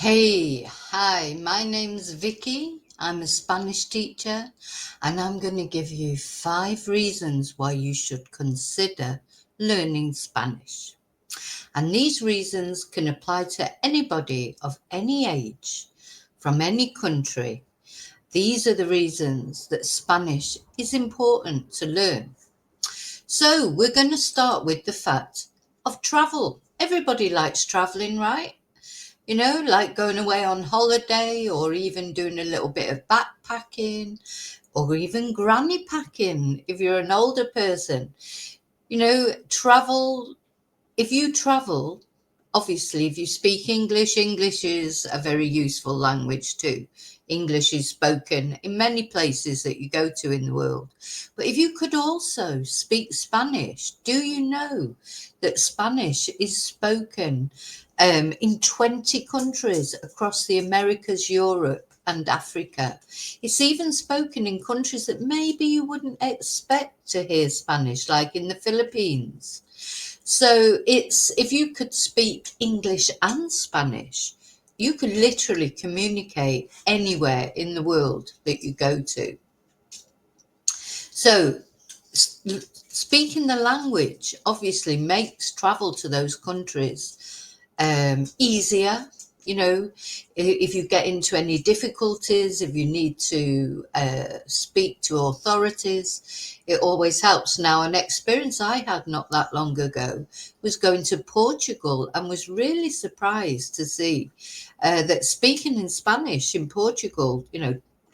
Hey, hi, my name's Vicki. I'm a Spanish teacher, and I'm going to give you 5 reasons why you should consider learning Spanish. And these reasons can apply to anybody of any age, from any country. These are the reasons that Spanish is important to learn. So, we're going to start with the fact of travel. Everybody likes traveling, right? Like going away on holiday or even doing a little bit of backpacking or even granny packing if you're an older person. Travel, if you travel, obviously, if you speak English, English is a very useful language too. English is spoken in many places that you go to in the world. But if you could also speak Spanish, do you know that Spanish is spoken in 20 countries across the Americas, Europe, and Africa? It's even spoken in countries that maybe you wouldn't expect to hear Spanish, like in the Philippines. So it's if you could speak English and Spanish, you could literally communicate anywhere in the world that you go to. So speaking the language obviously makes travel to those countries easier. If you get into any difficulties, if you need to speak to authorities, it always helps. Now, an experience I had not that long ago was going to Portugal and was really surprised to see that speaking in Spanish in Portugal,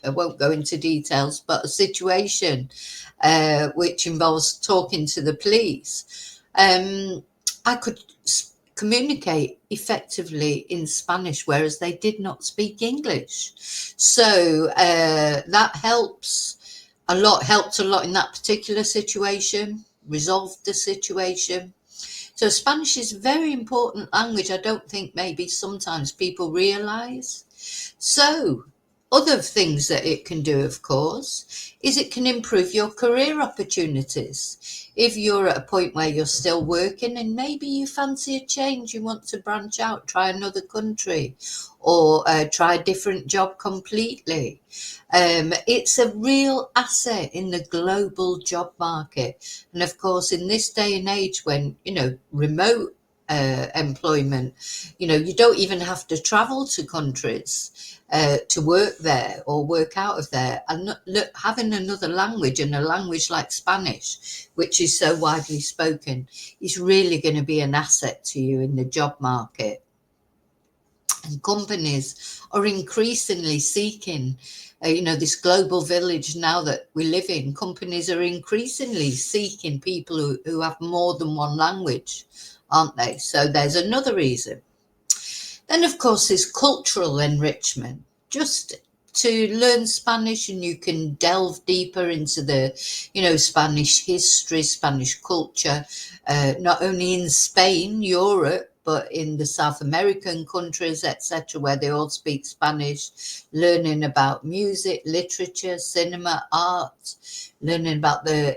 I won't go into details, but a situation which involves talking to the police. I could communicate effectively in Spanish, whereas they did not speak English. So that helped a lot in that particular situation, resolved the situation. So Spanish is a very important language. I don't think maybe sometimes people realize. So other things that it can do, of course, is it can improve your career opportunities. If you're at a point where you're still working and maybe you fancy a change, you want to branch out, try another country, or try a different job completely. It's a real asset in the global job market. And of course, in this day and age when, remote employment, you don't even have to travel to countries to work there or work out of there. And having another language, and a language like Spanish, which is so widely spoken, is really going to be an asset to you in the job market. And companies are increasingly seeking, this global village now that we live in. Companies are increasingly seeking people who have more than one language, aren't they? So there's another reason. Then, of course, there's cultural enrichment. Just to learn Spanish, and you can delve deeper into the, Spanish history, Spanish culture, not only in Spain, Europe, but in the South American countries, etc., where they all speak Spanish, learning about music, literature, cinema, art, learning about the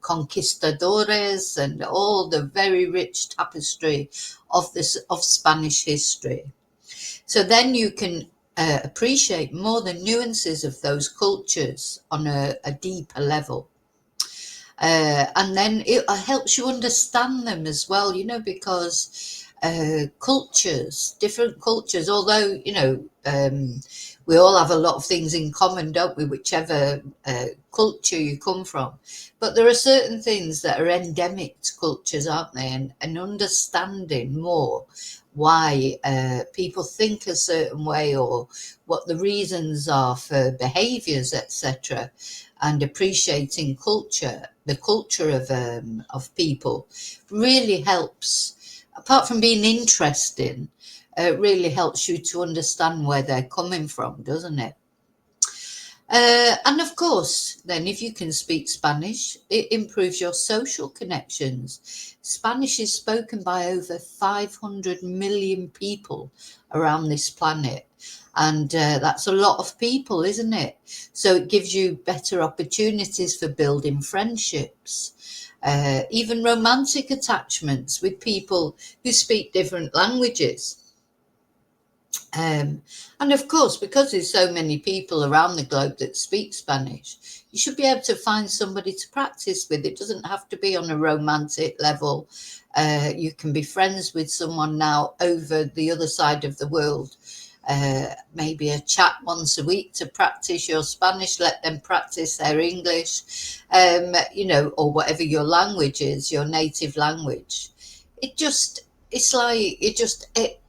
conquistadores and all the very rich tapestry of Spanish history. So then you can appreciate more the nuances of those cultures on a deeper level. And then it helps you understand them as well, because different cultures, although, we all have a lot of things in common, don't we, whichever culture you come from. But there are certain things that are endemic to cultures, aren't they? And understanding more why people think a certain way, or what the reasons are for behaviours, etc., and appreciating the culture of people, really helps. Apart from being interesting, it really helps you to understand where they're coming from, doesn't it? And of course, then if you can speak Spanish, it improves your social connections. Spanish is spoken by over 500 million people around this planet. And that's a lot of people, isn't it? So it gives you better opportunities for building friendships, even romantic attachments with people who speak different languages. And of course, because there's so many people around the globe that speak Spanish, you should be able to find somebody to practice with. It doesn't have to be on a romantic level. You can be friends with someone now over the other side of the world. Maybe a chat once a week to practice your Spanish, let them practice their English, or whatever your language is, your native language. It just, it's like, it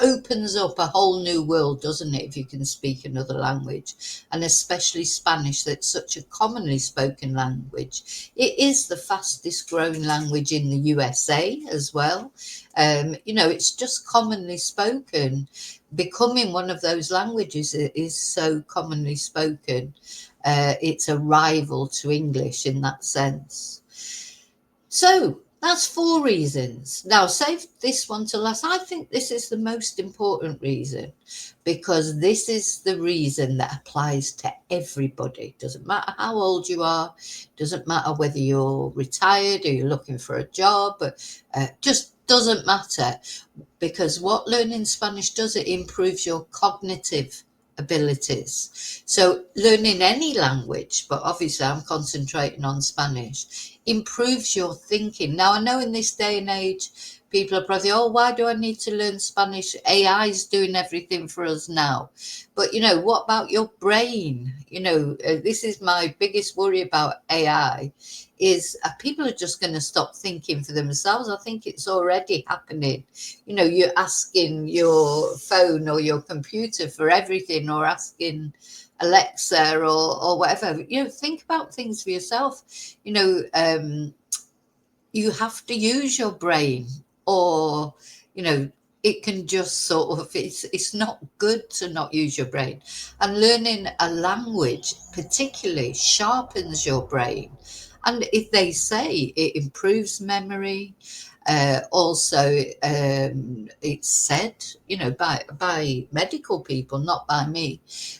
opens up a whole new world, doesn't it, if you can speak another language, and especially Spanish, that's such a commonly spoken language. It is the fastest growing language in the USA as well. It's just commonly spoken, becoming one of those languages that is so commonly spoken. It's a rival to English in that sense. So that's 4 reasons. Now, save this one to last. I think this is the most important reason, because this is the reason that applies to everybody. Doesn't matter how old you are, doesn't matter whether you're retired or you're looking for a job, just doesn't matter, because what learning Spanish does, it improves your cognitive abilities. So learning any language, but obviously I'm concentrating on Spanish, improves your thinking. Now, I know in this day and age, people are probably, oh, why do I need to learn Spanish? AI is doing everything for us now. But, what about your brain? This is my biggest worry about AI, is people are just going to stop thinking for themselves. I think it's already happening. You're asking your phone or your computer for everything, or asking Alexa or whatever. Think about things for yourself. You have to use your brain, or it can just sort of, it's not good to not use your brain. And learning a language particularly sharpens your brain, and if they say it improves memory. Also, it's said, by medical people, not by me,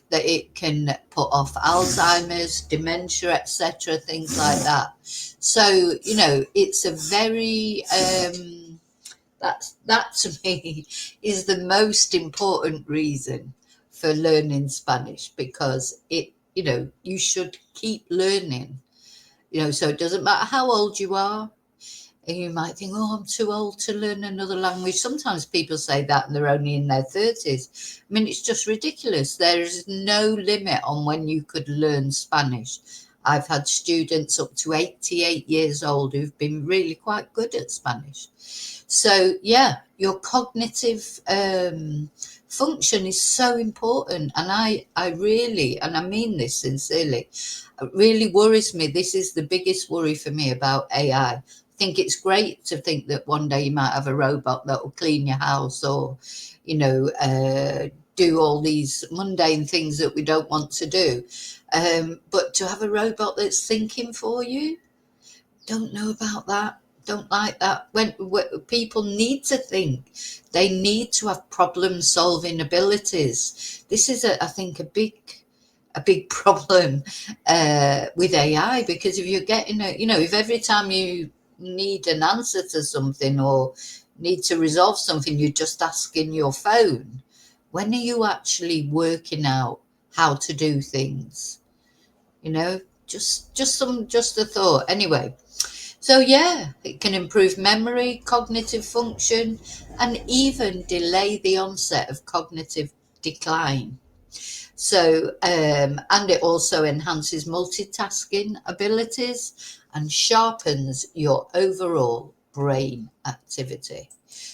that it can put off Alzheimer's, dementia, etc., things like that. So, it's a very, that to me is the most important reason for learning Spanish, because you should keep learning, so it doesn't matter how old you are. And you might think, oh, I'm too old to learn another language. Sometimes people say that and they're only in their 30s. I mean, it's just ridiculous. There is no limit on when you could learn Spanish. I've had students up to 88 years old who've been really quite good at Spanish. So, yeah, your cognitive function is so important. And I really, and I mean this sincerely, it really worries me. This is the biggest worry for me about AI. I think it's great to think that one day you might have a robot that will clean your house, or, do all these mundane things that we don't want to do. But to have a robot that's thinking for you, don't know about that. Don't like that. When people need to think, they need to have problem-solving abilities. This is, I think, a big problem with AI, because if you're getting if every time you need an answer to something or need to resolve something, you're just asking your phone, when are you actually working out how to do things? Just a thought. Anyway, so yeah, it can improve memory, cognitive function, and even delay the onset of cognitive decline. So, and it also enhances multitasking abilities and sharpens your overall brain activity.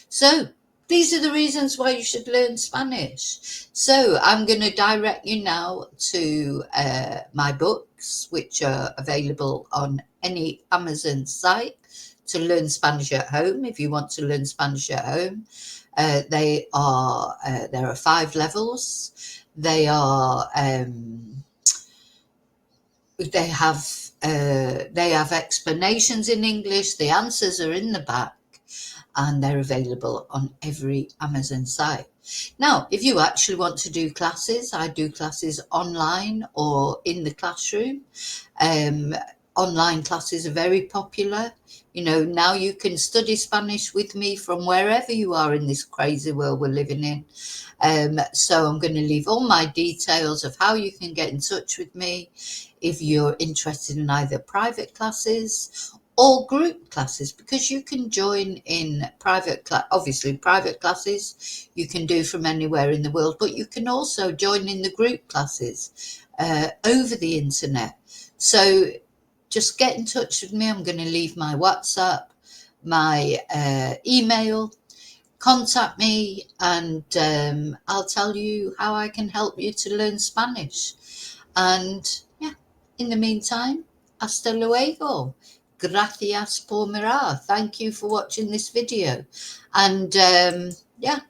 So, these are the reasons why you should learn Spanish. So, I'm going to direct you now to my books, which are available on any Amazon site, to learn Spanish at home. If you want to learn Spanish at home, there are 5 levels. They are they have explanations in English. The answers are in the back, and they're available on every Amazon site. Now, if you actually want to do classes, I do classes online or in the classroom. online classes are very popular. You know, now you can study Spanish with me from wherever you are in this crazy world we're living in. So I'm going to leave all my details of how you can get in touch with me if you're interested in either private classes or group classes, because you can join in private class. Obviously, private classes you can do from anywhere in the world, but you can also join in the group classes over the internet. So just get in touch with me. I'm going to leave my WhatsApp, my email. Contact me, and I'll tell you how I can help you to learn Spanish. And yeah, in the meantime, hasta luego. Gracias por mirar. Thank you for watching this video. And yeah,